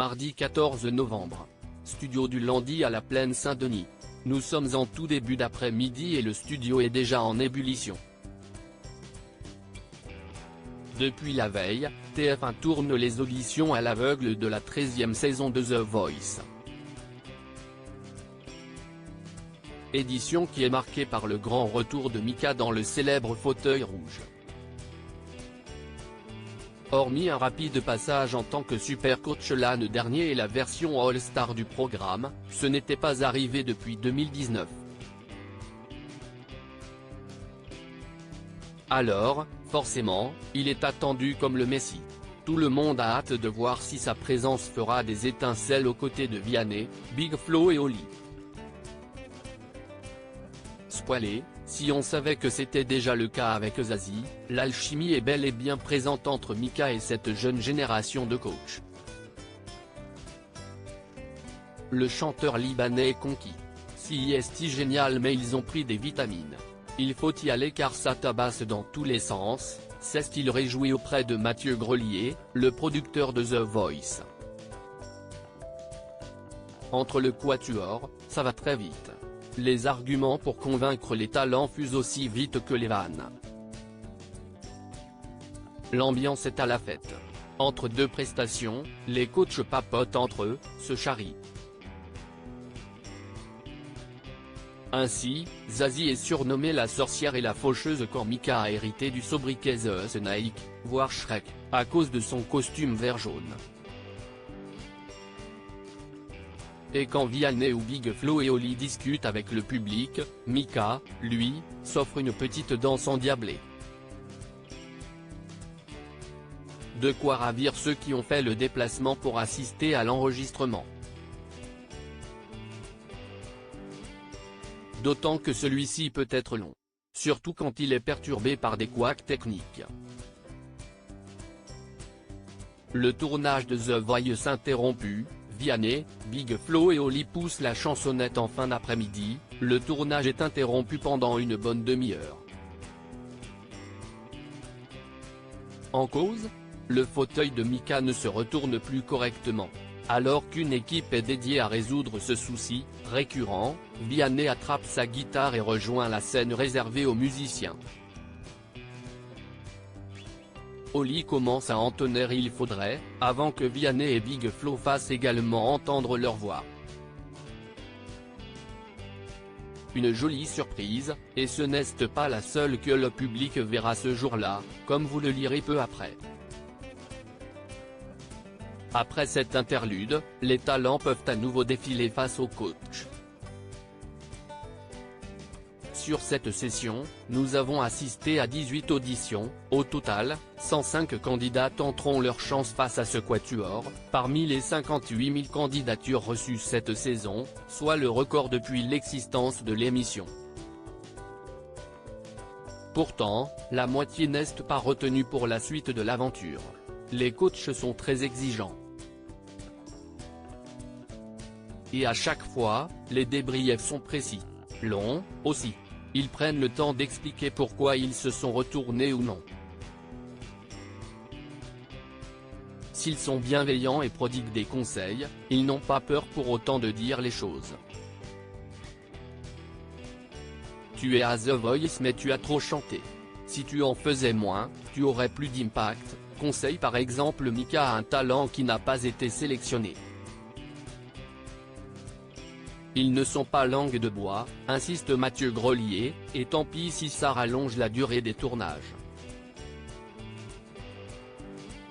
Mardi 14 novembre. Studio du Landy à la Plaine Saint-Denis. Nous sommes en tout début d'après-midi et le studio est déjà en ébullition. Depuis la veille, TF1 tourne les auditions à l'aveugle de la 13e saison de The Voice. Édition qui est marquée par le grand retour de Mika dans le célèbre fauteuil rouge. Hormis un rapide passage en tant que super coach l'an dernier et la version All-Star du programme, ce n'était pas arrivé depuis 2019. Alors, forcément, il est attendu comme le Messie. Tout le monde a hâte de voir si sa présence fera des étincelles aux côtés de Vianney, Big Flo et Oli. Spoilé, si on savait que c'était déjà le cas avec Zazie, l'alchimie est bel et bien présente entre Mika et cette jeune génération de coachs. Le chanteur libanais est conquis. C'est génial mais ils ont pris des vitamines. Il faut y aller car ça tabasse dans tous les sens, s'est-il réjoui auprès de Mathieu Grelier, le producteur de The Voice. Entre le quatuor, ça va très vite. Les arguments pour convaincre les talents fusent aussi vite que les vannes. L'ambiance est à la fête. Entre deux prestations, les coachs papotent entre eux, se charrient. Ainsi, Zazie est surnommée la sorcière et la faucheuse quand Mika a hérité du sobriquet The Snake, voire Shrek, à cause de son costume vert jaune. Et quand Vianney ou Big Flo et Oli discutent avec le public, Mika, lui, s'offre une petite danse endiablée. De quoi ravir ceux qui ont fait le déplacement pour assister à l'enregistrement. D'autant que celui-ci peut être long. Surtout quand il est perturbé par des couacs techniques. Le tournage de The Voice interrompu, Vianney, Big Flo et Oli poussent la chansonnette en fin d'après-midi, le tournage est interrompu pendant une bonne demi-heure. En cause, le fauteuil de Mika ne se retourne plus correctement. Alors qu'une équipe est dédiée à résoudre ce souci, récurrent, Vianney attrape sa guitare et rejoint la scène réservée aux musiciens. Oli commence à entonner Il faudrait, avant que Vianney et Big Flo fassent également entendre leur voix. Une jolie surprise, et ce n'est pas la seule que le public verra ce jour-là, comme vous le lirez peu après. Après cette interlude, les talents peuvent à nouveau défiler face au coach. Sur cette session, nous avons assisté à 18 auditions, au total, 105 candidats tenteront leur chance face à ce quatuor, parmi les 58 000 candidatures reçues cette saison, soit le record depuis l'existence de l'émission. Pourtant, la moitié n'est pas retenue pour la suite de l'aventure. Les coachs sont très exigeants. Et à chaque fois, les débriefs sont précis. Longs, aussi. Ils prennent le temps d'expliquer pourquoi ils se sont retournés ou non. S'ils sont bienveillants et prodiguent des conseils, ils n'ont pas peur pour autant de dire les choses. Tu es à The Voice mais tu as trop chanté. Si tu en faisais moins, tu aurais plus d'impact, conseille par exemple Mika à un talent qui n'a pas été sélectionné. Ils ne sont pas langue de bois, insiste Mathieu Grelier, et tant pis si ça rallonge la durée des tournages.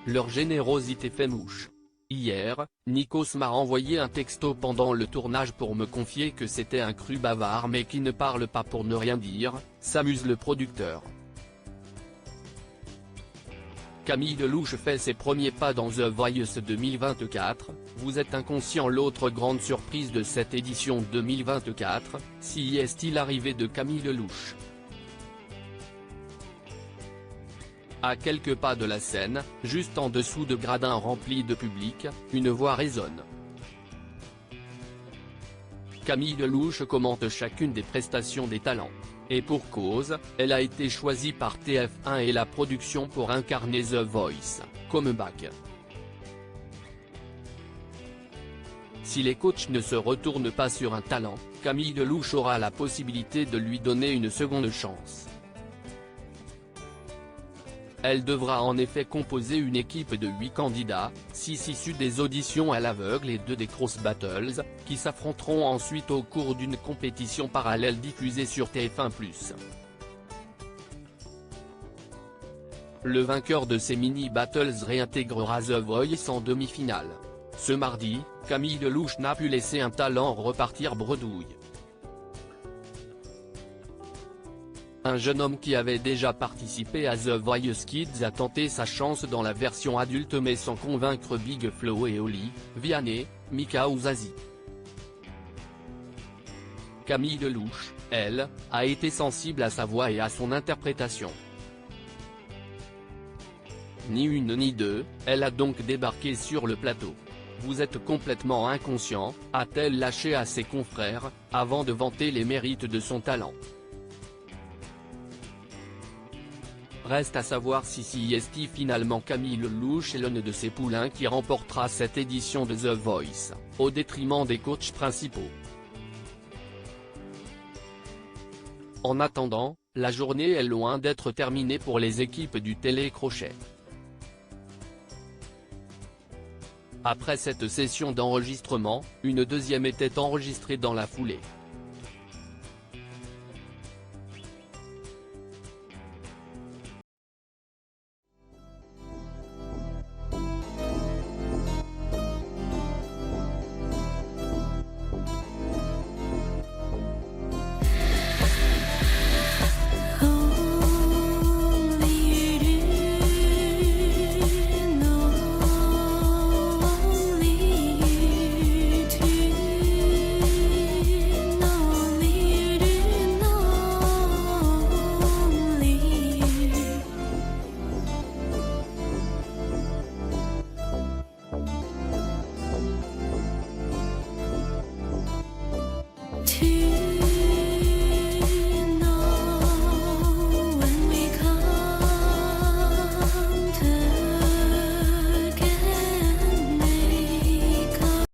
Leur générosité fait mouche. Hier, Nikos m'a envoyé un texto pendant le tournage pour me confier que c'était un cru bavard mais qui ne parle pas pour ne rien dire, s'amuse le producteur. Camille Delouche fait ses premiers pas dans The Voice 2024, vous êtes inconscient. L'autre grande surprise de cette édition 2024, si est-il arrivé de Camille Delouche. À quelques pas de la scène, juste en dessous de gradins remplis de public, une voix résonne. Camille Delouche commente chacune des prestations des talents. Et pour cause, elle a été choisie par TF1 et la production pour incarner The Voice, comme Bach. Si les coachs ne se retournent pas sur un talent, Camille Delouche aura la possibilité de lui donner une seconde chance. Elle devra en effet composer une équipe de 8 candidats, 6 issus des auditions à l'aveugle et 2 des Cross Battles, qui s'affronteront ensuite au cours d'une compétition parallèle diffusée sur TF1+. Le vainqueur de ces mini-battles réintégrera The Voice en demi-finale. Ce mardi, Camille Delouche n'a pu laisser un talent repartir bredouille. Un jeune homme qui avait déjà participé à The Voice Kids a tenté sa chance dans la version adulte mais sans convaincre Big Flo et Oli, Vianney, Mika ou Zazie. Camille Delouche, elle, a été sensible à sa voix et à son interprétation. Ni une ni deux, elle a donc débarqué sur le plateau. « Vous êtes complètement inconscient », a-t-elle lâché à ses confrères, avant de vanter les mérites de son talent. Reste à savoir si c'est finalement Camille Delouche et l'un de ses poulains qui remportera cette édition de The Voice, au détriment des coachs principaux. En attendant, la journée est loin d'être terminée pour les équipes du télécrochet. Après cette session d'enregistrement, une deuxième était enregistrée dans la foulée.